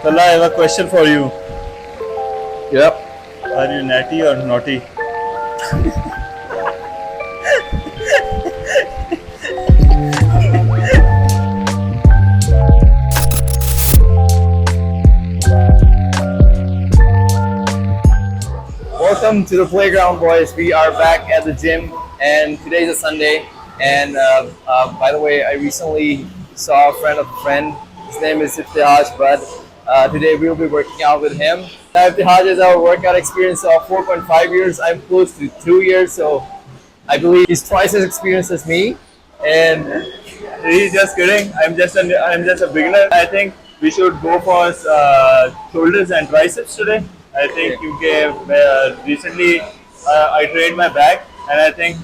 Talha, I have a question for you. Yep. Are you natty or naughty? Welcome to the playground, boys. We are back at the gym, and today's a Sunday. And by the way, I recently saw a friend of a friend. His name is Ibtihaj Butt. Today we'll be working out with him. Ibtihaj has our workout experience of 4.5 years. I'm close to 2 years, so I believe he's twice as experienced as me. And He's just kidding. I'm just a beginner. I think we should go for shoulders and triceps today. I think recently I trained my back, and I think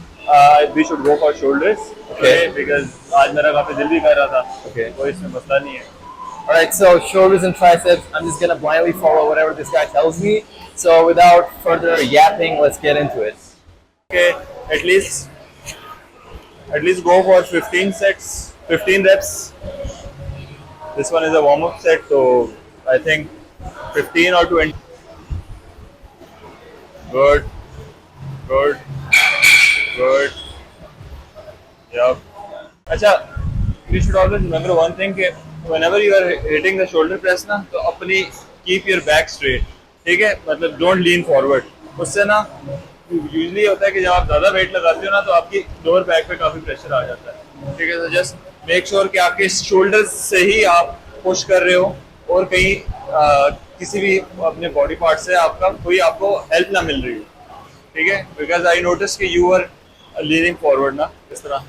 we should go for shoulders. Okay. Because आज मेरा काफी दिल भी कर रहा था. Okay. कोई इसमें मसला नहीं है. Alright, so shoulders and triceps, I'm just gonna blindly follow whatever this guy tells me. So without further yapping, let's get into it. Okay, at least go for 15 sets, 15 reps. This one is a warm-up set, so I think 15 or 20. Good. Yep. Acha, you should always remember one thing कि whenever you are hitting the shoulder press ना, तो अपनी keep your back straight. ठीक है? मतलब don't lean forward. उससे ना usually होता है कि जब आप ज़्यादा weight लगाते हो ना, तो आपकी lower back पे काफी pressure आ जाता है. ठीक है? So just make sure कि आपके shoulders से ही आप push कर रहे हो और कहीं किसी भी अपने body part से कोई आपको help ना मिल रही हो. ठीक है? Because I noticed कि you were leaning forward ना इस तरह.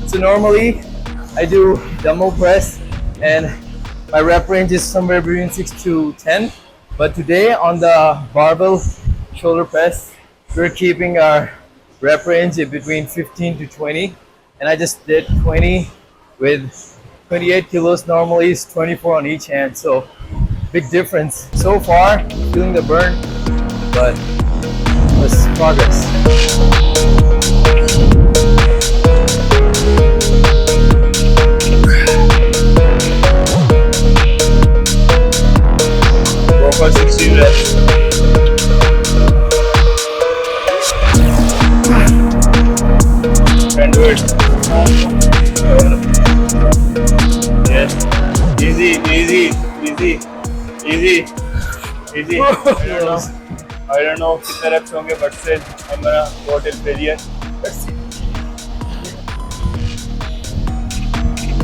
So normally I do dumbbell press and my rep range is somewhere between 6 to 10. But today on the barbell shoulder press, we're keeping our rep range between 15 to 20. And I just did 20 with 28 kilos. Normally it's 24 on each hand. So big difference. So far, feeling the burn, but let's progress. For 16 reps. Can do it. Yes. Easy. I don't know कितने reps होंगे, but still I'm gonna go till failure. Let's see.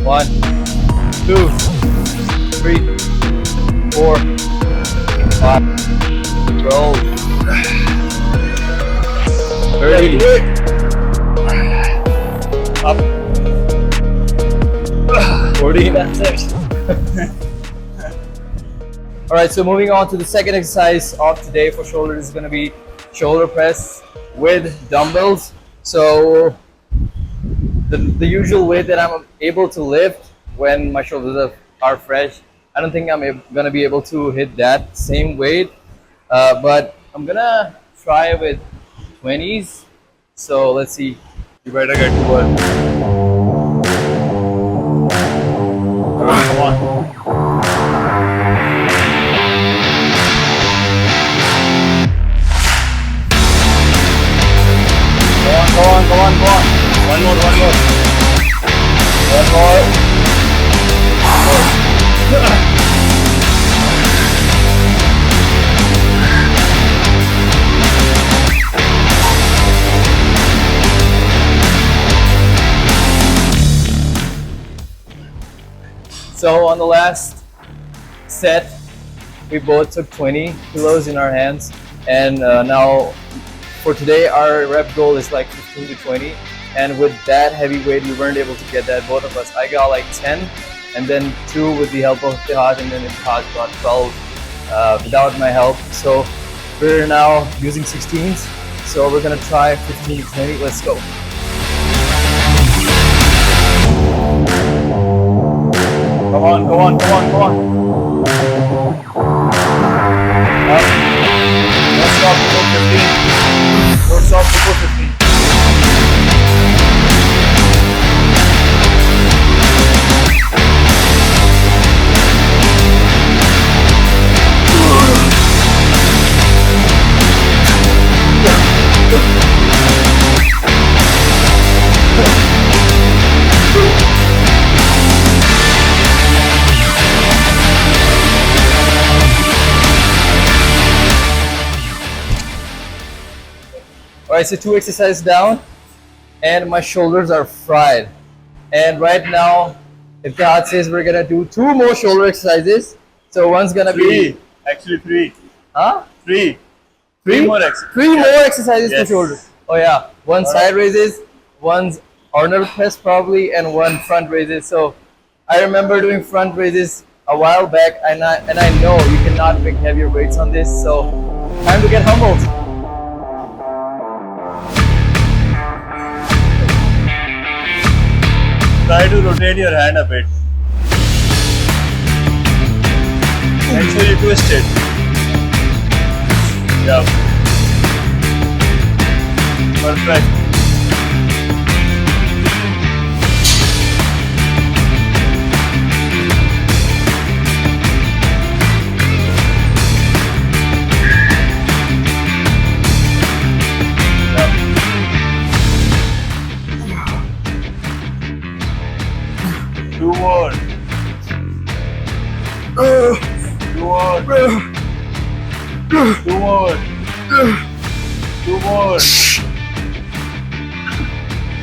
1, 2, 3, 4, 5, 12, 30. Up. 40. That's it. Alright, so moving on to the second exercise of today for shoulders is going to be shoulder press with dumbbells. So the usual weight that I'm able to lift when my shoulders are fresh, I don't think I'm going to be able to hit that same weight, but I'm going to try with 20s. So let's see. You better get to work. Come on. Go on. One more. So on the last set, we both took 20 kilos in our hands, and now for today our rep goal is like 15 to 20. And with that heavy weight, we weren't able to get that, both of us. I got like 10, and then 2 with the help of Ibtihaj, and then Ibtihaj got 12 without my help. So we're now using 16s. So we're gonna try 15 to 20. Let's go. Come on, come on, come on. Up. Don't stop before 15. Don't stop before 15. Alright, so 2 exercises down, and my shoulders are fried. And right now, Ibtihaj says we're gonna do 2 more shoulder exercises. So one's gonna be, Three. Actually, three. huh? Three. 3 more exercises. 3 more exercises for Yes. shoulders. Oh yeah, one side raises, one's corner press probably, and one front raises. So I remember doing front raises a while back, and I know you cannot pick heavier weights on this. So time to get humbled. Try to rotate your hand a bit. Make sure you twist it. Yeah. Perfect. Two more. Two more. Two more. Two more.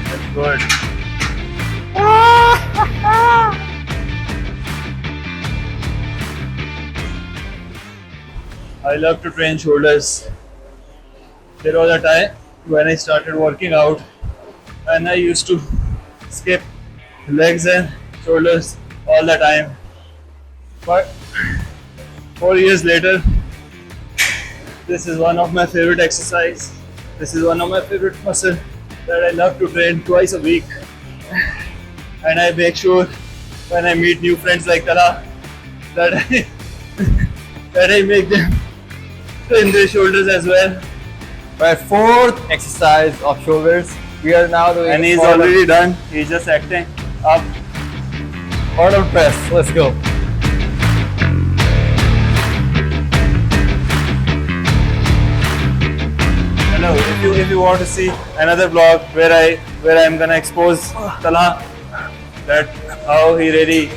That's good. I love to train shoulders. There was a time when I started working out and I used to skip legs and shoulders all the time. But 4 years later, this is one of my favorite exercise. This is one of my favorite muscle that I love to train twice a week. And I make sure when I meet new friends like Talha that that I make them train their shoulders as well. Right, 4th exercise of shoulders. We are now doing And he's corner- already done. He's just acting up. corner press. Let's go. Hello, if you want to see another vlog where I'm gonna expose Talha that how he really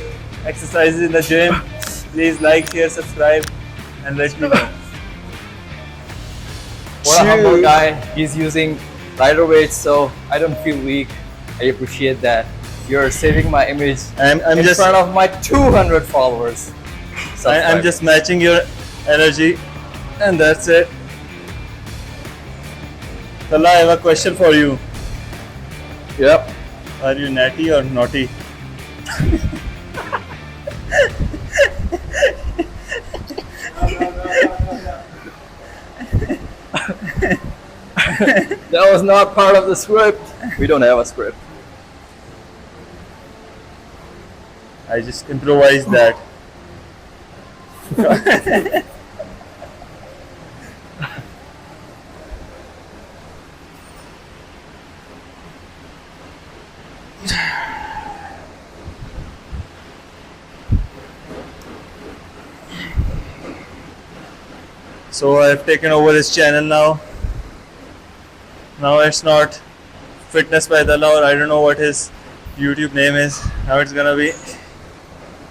exercises in the gym, please like, share, subscribe, and let me know. What a humble guy. He's using lighter weights, so I don't feel weak. I appreciate that. You're saving my image I'm in just front of my 200 followers. I'm Subscribe. just matching your energy, and that's it. Talha, I have a question for you. Yep. Are you natty or naughty? That was not part of the script. We don't have a script. I just improvised that. So I've taken over his channel now. Now it's not Fitness by Talha, or I don't know what his YouTube name is. Now it's gonna be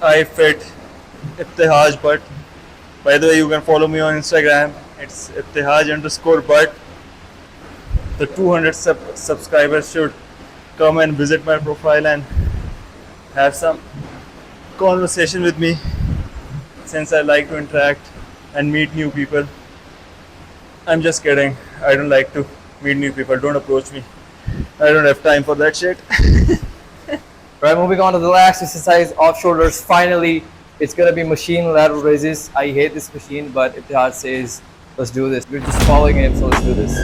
I Fit Ibtihaj Butt. By the way, you can follow me on Instagram. It's Ibtihaj_Butt. The 200 subscribers should come and visit my profile and have some conversation with me, since I like to interact and meet new people. I'm just kidding. I don't like to meet new people. Don't approach me. I don't have time for that shit. Right, moving on to the last exercise of shoulders. Finally, it's gonna be machine lateral raises. I hate this machine, but Ibtihaj says, let's do this. We're just following him, so let's do this.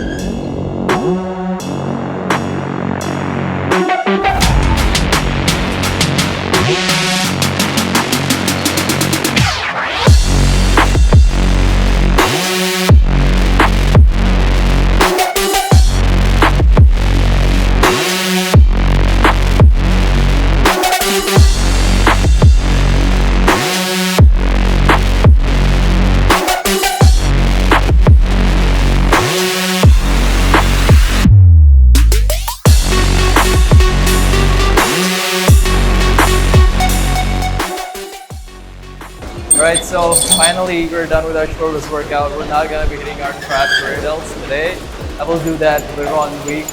Alright, so finally we're done with our shoulders workout. We're not gonna be hitting our trap delts today. I will do that later on in the week.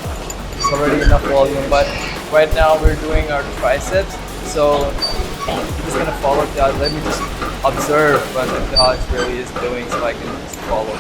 It's already enough volume, but right now we're doing our triceps. So I'm just gonna follow that. Let me just observe what Ibtihaj really is doing so I can just follow.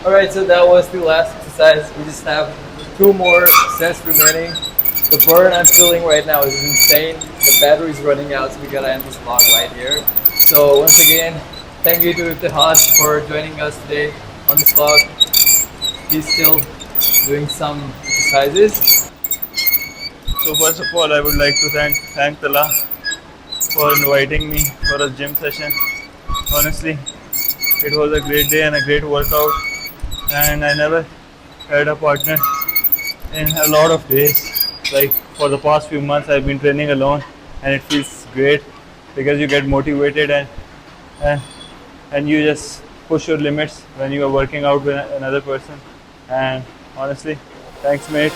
Alright, so that was the last exercise. We just have 2 more sets remaining. The burn I'm feeling right now is insane. The battery's running out, so we gotta end this vlog right here. So once again, thank you to Ibtihaj for joining us today on this vlog. He's still doing some exercises. So first of all, I would like to thank Talha for inviting me for a gym session. Honestly, it was a great day and a great workout, and I never had a partner in a lot of days. Like for the past few months I've been training alone, and it feels great because you get motivated and you just push your limits when you are working out with another person. And honestly, thanks mate.